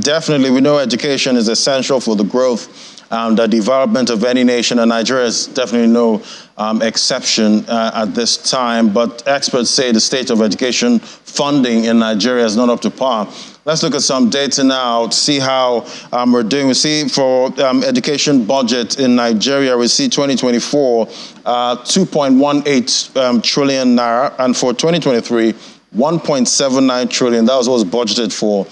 definitely, we know education is essential for the growth, the development of any nation, and Nigeria is definitely no exception at this time. But experts say the state of education funding in Nigeria is not up to par. Let's look at some data now to see how we're doing. We see for education budget in Nigeria, we see 2024, 2.18 trillion naira, and for 2023, 1.79 trillion. That was what was budgeted for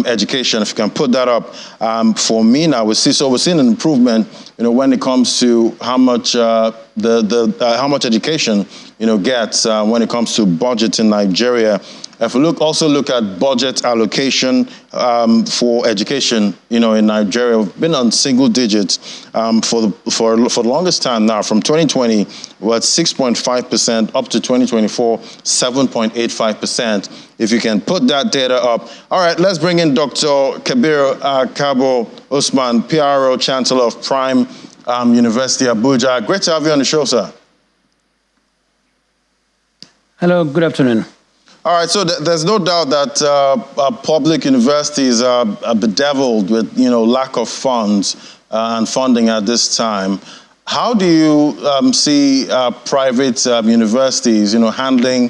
education. If you can put that up for me now, we're seeing an improvement, when it comes to how much how much education, gets when it comes to budget in Nigeria. If we also look at budget allocation for education, in Nigeria, we've been on single digits for the longest time now. From 2020, we're at 6.5%, up to 2024, 7.85%. If you can put that data up. All right, let's bring in Dr. Kabir Kabo Usman, PRO Chancellor of Prime University, Abuja. Great to have you on the show, sir. Hello, good afternoon. All right, so there's no doubt that public universities are bedeviled with, lack of funds and funding at this time. How do you see private universities, handling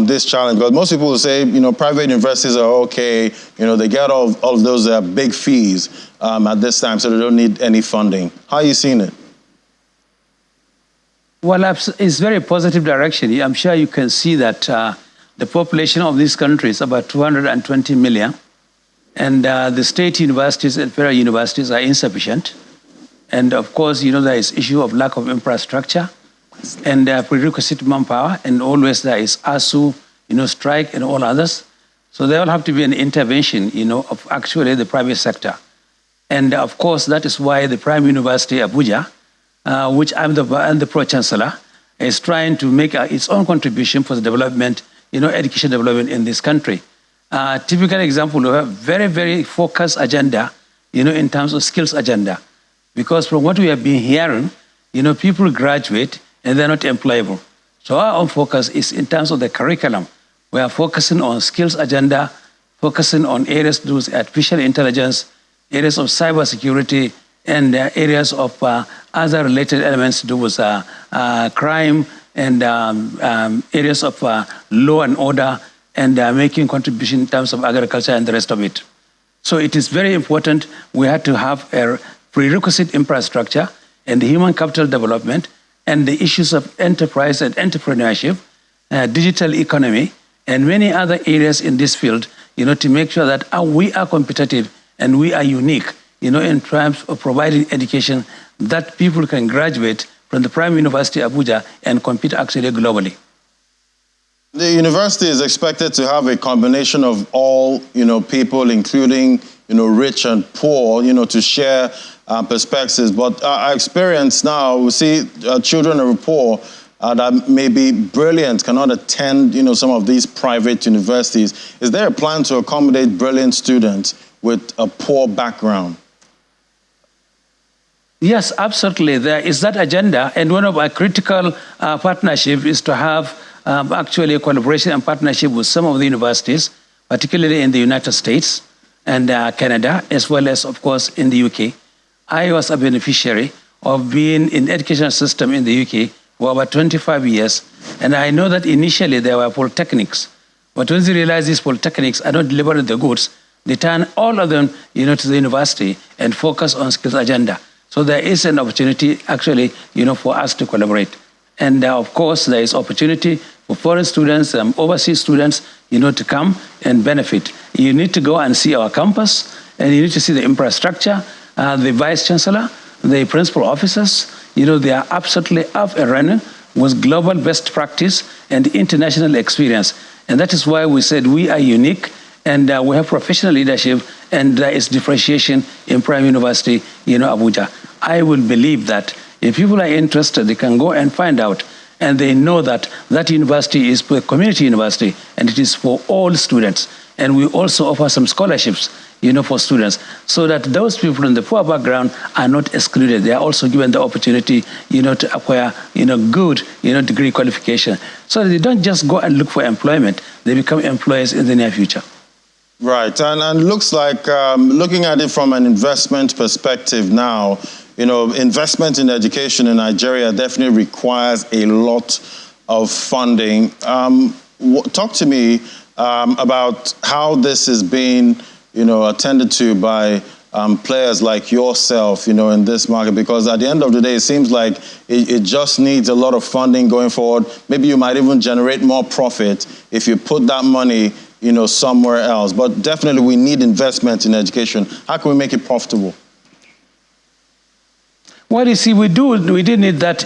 this challenge? Because most people will say, private universities are okay. They get all of those big fees at this time, so they don't need any funding. How are you seeing it? Well, it's very positive direction. I'm sure you can see that the population of this country is about 220 million, and the state universities and federal universities are insufficient. And of course, there is issue of lack of infrastructure and prerequisite manpower, and always there is ASU, strike and all others. So there will have to be an intervention, of actually the private sector. And of course, that is why the Prime University Abuja, which I'm the Pro-Chancellor, is trying to make its own contribution for the development, education development in this country. Typical example, we have very, very focused agenda, in terms of skills agenda. Because from what we have been hearing, people graduate and they're not employable. So our own focus is in terms of the curriculum. We are focusing on skills agenda, focusing on areas to do with artificial intelligence, areas of cybersecurity, and areas of other related elements to do with crime, and areas of law and order, and making contribution in terms of agriculture and the rest of it. So it is very important we have to have a prerequisite infrastructure and the human capital development and the issues of enterprise and entrepreneurship, digital economy, and many other areas in this field, to make sure that we are competitive and we are unique, in terms of providing education that people can graduate from the Prime University Abuja and compete actually globally. The university is expected to have a combination of all, people, including, rich and poor, to share perspectives. But our experience now, we see children of the poor that may be brilliant cannot attend, some of these private universities. Is there a plan to accommodate brilliant students with a poor background? Yes, absolutely. There is that agenda, and one of our critical partnerships is to have actually a collaboration and partnership with some of the universities, particularly in the United States and Canada, as well as, of course, in the UK. I was a beneficiary of being in the educational system in the UK for about 25 years, and I know that initially there were polytechnics, but once you realize these polytechnics are not delivering the goods, they turn all of them, to the university and focus on skills agenda. So there is an opportunity, actually, for us to collaborate. And of course, there is opportunity for foreign students, overseas students, to come and benefit. You need to go and see our campus, and you need to see the infrastructure, the vice chancellor, the principal officers. They are absolutely up and running with global best practice and international experience. And that is why we said we are unique, and we have professional leadership, and there is differentiation in Prime University, Abuja. I will believe that if people are interested, they can go and find out, and they know that that university is a community university, and it is for all students. And we also offer some scholarships, for students, so that those people in the poor background are not excluded. They are also given the opportunity, to acquire, good, degree qualification, so that they don't just go and look for employment. They become employers in the near future. Right, and looks like, looking at it from an investment perspective now, investment in education in Nigeria definitely requires a lot of funding. Talk to me about how this is being, attended to by players like yourself, in this market, because at the end of the day, it seems like it just needs a lot of funding going forward. Maybe you might even generate more profit if you put that money somewhere else. But definitely we need investment in education. How can we make it profitable? Well, you see, we did need that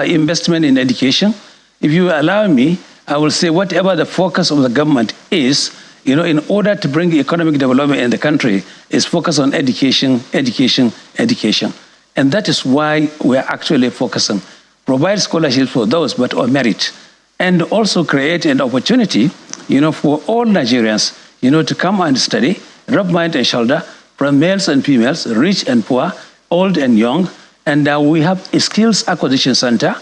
investment in education. If you allow me, I will say whatever the focus of the government is, in order to bring economic development in the country, is focus on education, education, education. And that is why we're actually focusing. Provide scholarships for those, but on merit. And also create an opportunity, for all Nigerians, to come and study, rub mind and shoulder, from males and females, rich and poor, old and young. And we have a skills acquisition center.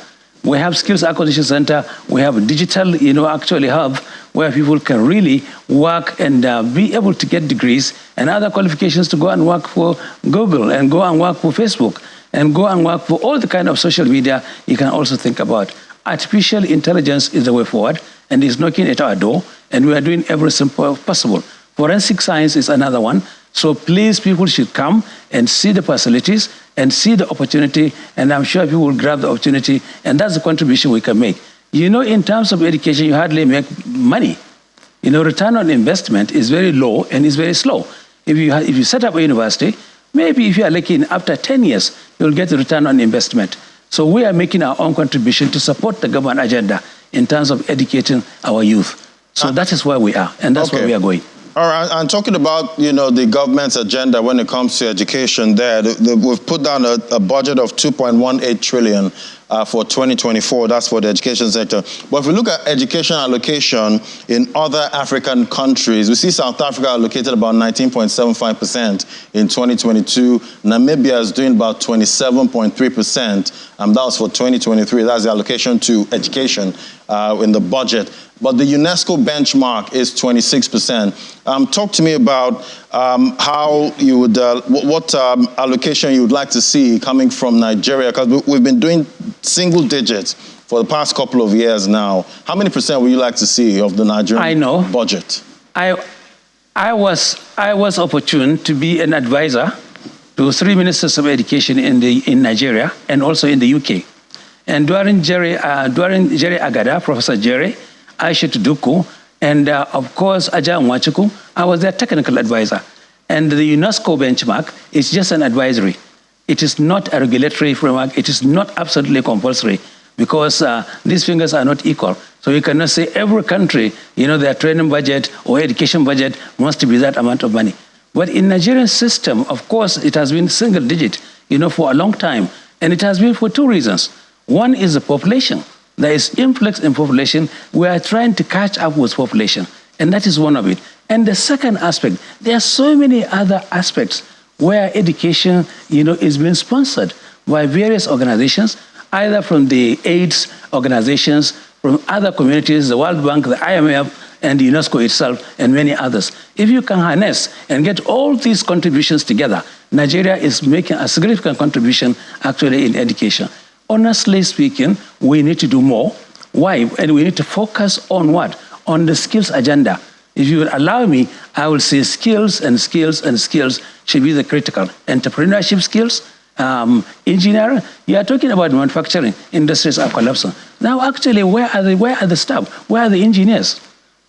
We have skills acquisition center. We have a digital, actually hub where people can really work and be able to get degrees and other qualifications to go and work for Google and go and work for Facebook and go and work for all the kind of social media you can also think about. Artificial intelligence is the way forward and is knocking at our door, and we are doing everything possible. Forensic science is another one. So please, people should come and see the facilities and see the opportunity, and I'm sure people will grab the opportunity, and that's the contribution we can make. In terms of education, you hardly make money. Return on investment is very low and is very slow. If you set up a university, maybe if you are lucky, after 10 years, you'll get the return on investment. So we are making our own contribution to support the government agenda in terms of educating our youth. So that is where we are, and that's where we are going. All right, and talking about, the government's agenda when it comes to education there, we've put down a budget of 2.18 trillion for 2024. That's for the education sector. But if we look at education allocation in other African countries, we see South Africa allocated about 19.75% in 2022. Namibia is doing about 27.3%. That was for 2023. That's the allocation to education in the budget. But the UNESCO benchmark is 26%. Talk to me about how you would, what allocation you would like to see coming from Nigeria, because we've been doing single digits for the past couple of years now. How many percent would you like to see of the Nigerian budget? I was opportune to be an advisor to 3 ministers of education in Nigeria and also in the UK. And during Jerry Agada, Professor Jerry, Aisha Tuduku, and of course, Aja Nwachuku, I was their technical advisor. And the UNESCO benchmark is just an advisory. It is not a regulatory framework. It is not absolutely compulsory because these fingers are not equal. So you cannot say every country, their training budget or education budget must be that amount of money. But in Nigerian system, of course, it has been single digit, for a long time. And it has been for 2 reasons. One is the population. There is influx in population. We are trying to catch up with population, and that is one of it. And the second aspect, there are so many other aspects where education, is being sponsored by various organizations, either from the AIDS organizations, from other communities, the World Bank, the IMF, and the UNESCO itself, and many others. If you can harness and get all these contributions together, Nigeria is making a significant contribution actually in education. Honestly speaking, we need to do more. Why? And we need to focus on what? On the skills agenda. If you would allow me, I will say skills and skills and skills should be the critical. Entrepreneurship skills, engineering. You are talking about manufacturing. Industries are collapsing. Now, actually, where are the staff? Where are the engineers?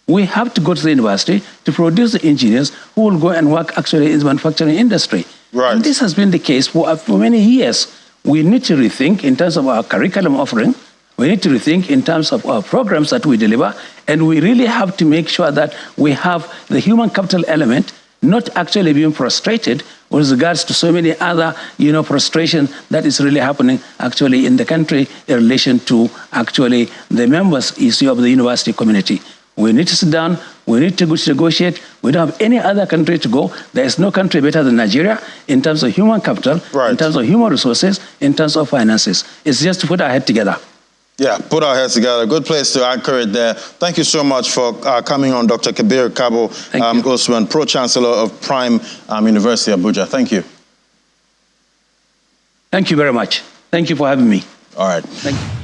We have to go to the university to produce the engineers who will go and work actually in the manufacturing industry. Right. And this has been the case for many years. We need to rethink in terms of our curriculum offering. We need to rethink in terms of our programs that we deliver. And we really have to make sure that we have the human capital element not actually being frustrated with regards to so many other, frustration that is really happening actually in the country in relation to actually the members issue of the university community. We need to sit down. We need to negotiate. We don't have any other country to go. There is no country better than Nigeria in terms of human capital, right, in terms of human resources, in terms of finances. It's just to put our head together. Yeah, put our heads together. Good place to anchor it there. Thank you so much for coming on, Dr. Kabir Kabo Usman, Pro-Chancellor of Prime University, Abuja. Thank you. Thank you very much. Thank you for having me. All right. Thank you.